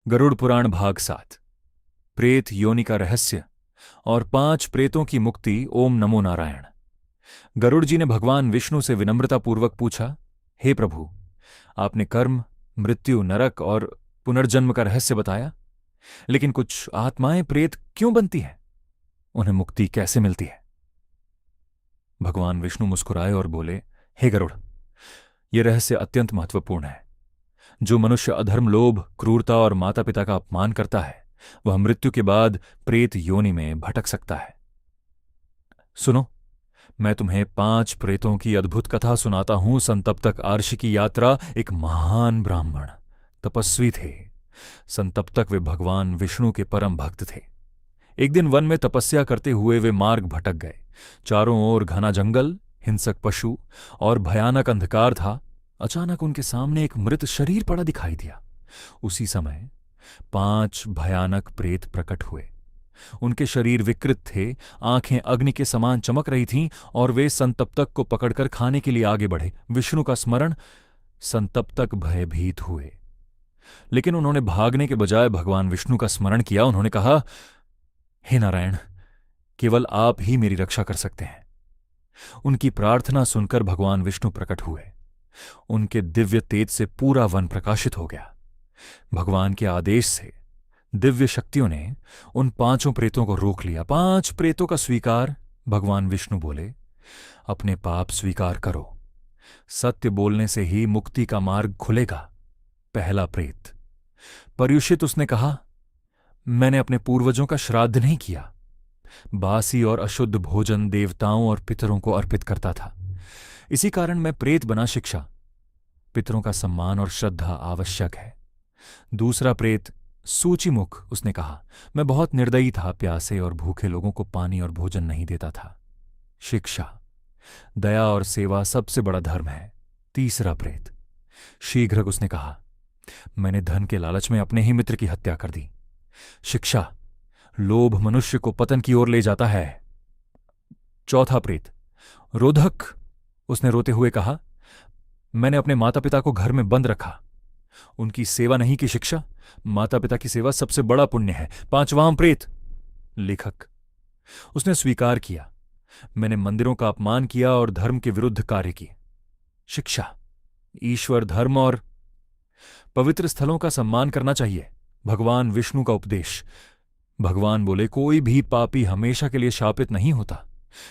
गरुड़ पुराण भाग 7। प्रेत योनि का रहस्य और 5 प्रेतों की मुक्ति। ओम नमो नारायण। गरुड़ जी ने भगवान विष्णु से विनम्रतापूर्वक पूछा, हे प्रभु, आपने कर्म, मृत्यु, नरक और पुनर्जन्म का रहस्य बताया, लेकिन कुछ आत्माएं प्रेत क्यों बनती हैं? उन्हें मुक्ति कैसे मिलती है? भगवान विष्णु मुस्कुराए और बोले, हे गरुड़, यह रहस्य अत्यंत महत्वपूर्ण है। जो मनुष्य अधर्म, लोभ, क्रूरता और माता पिता का अपमान करता है, वह मृत्यु के बाद प्रेत योनि में भटक सकता है। सुनो, मैं तुम्हें 5 प्रेतों की अद्भुत कथा सुनाता हूं। संतप्तक आर्षि की यात्रा। एक महान ब्राह्मण तपस्वी थे। संतप्तक वे भगवान विष्णु के परम भक्त थे। एक दिन वन में तपस्या करते हुए वे मार्ग भटक गए। चारों ओर घना जंगल, हिंसक पशु और भयानक अंधकार था। अचानक उनके सामने एक मृत शरीर पड़ा दिखाई दिया। उसी समय 5 भयानक प्रेत प्रकट हुए। उनके शरीर विकृत थे, आंखें अग्नि के समान चमक रही थीं और वे संतप्तक को पकड़कर खाने के लिए आगे बढ़े। विष्णु का स्मरण, संतप्तक भयभीत हुए, लेकिन उन्होंने भागने के बजाय भगवान विष्णु का स्मरण किया। उन्होंने कहा, हे नारायण, केवल आप ही मेरी रक्षा कर सकते हैं। उनकी प्रार्थना सुनकर भगवान विष्णु प्रकट हुए। उनके दिव्य तेज से पूरा वन प्रकाशित हो गया। भगवान के आदेश से दिव्य शक्तियों ने उन 5 प्रेतों को रोक लिया। 5 प्रेतों का स्वीकार। भगवान विष्णु बोले, अपने पाप स्वीकार करो। सत्य बोलने से ही मुक्ति का मार्ग खुलेगा। पहला प्रेत पर्युषित। उसने कहा, मैंने अपने पूर्वजों का श्राद्ध नहीं किया। बासी और अशुद्ध भोजन देवताओं और पितरों को अर्पित करता था। इसी कारण मैं प्रेत बना। शिक्षा, पितरों का सम्मान और श्रद्धा आवश्यक है। दूसरा प्रेत सूचिमुख। उसने कहा, मैं बहुत निर्दयी था, प्यासे और भूखे लोगों को पानी और भोजन नहीं देता था। शिक्षा, दया और सेवा सबसे बड़ा धर्म है। तीसरा प्रेत शीघ्र। उसने कहा, मैंने धन के लालच में अपने ही मित्र की हत्या कर दी। शिक्षा, लोभ मनुष्य को पतन की ओर ले जाता है। चौथा प्रेत रोधक। उसने रोते हुए कहा, मैंने अपने माता पिता को घर में बंद रखा, उनकी सेवा नहीं की। शिक्षा, माता पिता की सेवा सबसे बड़ा पुण्य है। पांचवां प्रेत लेखक। उसने स्वीकार किया, मैंने मंदिरों का अपमान किया और धर्म के विरुद्ध कार्य किए। शिक्षा, ईश्वर, धर्म और पवित्र स्थलों का सम्मान करना चाहिए। भगवान विष्णु का उपदेश। भगवान बोले, कोई भी पापी हमेशा के लिए शापित नहीं होता।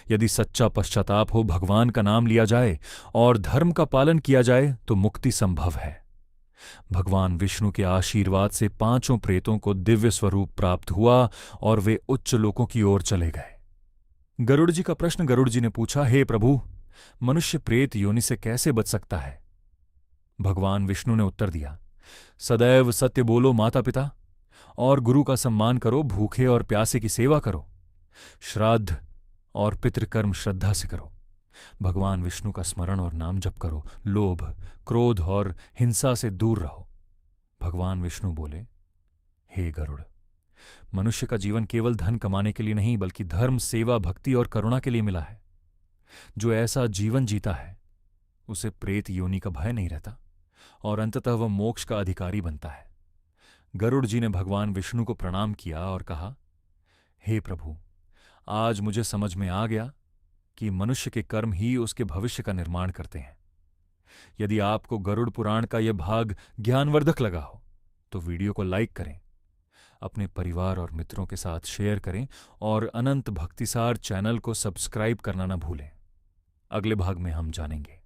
यदि सच्चा पश्चाताप हो, भगवान का नाम लिया जाए और धर्म का पालन किया जाए तो मुक्ति संभव है। भगवान विष्णु के आशीर्वाद से 5 प्रेतों को दिव्य स्वरूप प्राप्त हुआ और वे उच्च लोकों की ओर चले गए। गरुड़ जी का प्रश्न। गरुड़ जी ने पूछा, हे प्रभु, मनुष्य प्रेत योनि से कैसे बच सकता है? भगवान विष्णु ने उत्तर दिया, सदैव सत्य बोलो, माता पिता और गुरु का सम्मान करो, भूखे और प्यासे की सेवा करो, श्राद्ध और पितृकर्म श्रद्धा से करो, भगवान विष्णु का स्मरण और नाम जप करो, लोभ, क्रोध और हिंसा से दूर रहो। भगवान विष्णु बोले, हे गरुड़, मनुष्य का जीवन केवल धन कमाने के लिए नहीं, बल्कि धर्म, सेवा, भक्ति और करुणा के लिए मिला है। जो ऐसा जीवन जीता है उसे प्रेत योनि का भय नहीं रहता और अंततः वह मोक्ष का अधिकारी बनता है। गरुड़ जी ने भगवान विष्णु को प्रणाम किया और कहा, हे प्रभु, आज मुझे समझ में आ गया कि मनुष्य के कर्म ही उसके भविष्य का निर्माण करते हैं। यदि आपको गरुड़ पुराण का यह भाग ज्ञानवर्धक लगा हो तो वीडियो को लाइक करें, अपने परिवार और मित्रों के साथ शेयर करें और अनंत भक्तिसार चैनल को सब्सक्राइब करना न भूलें। अगले भाग में हम जानेंगे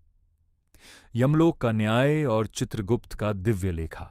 यमलोक का न्याय और चित्रगुप्त का दिव्य लेखा।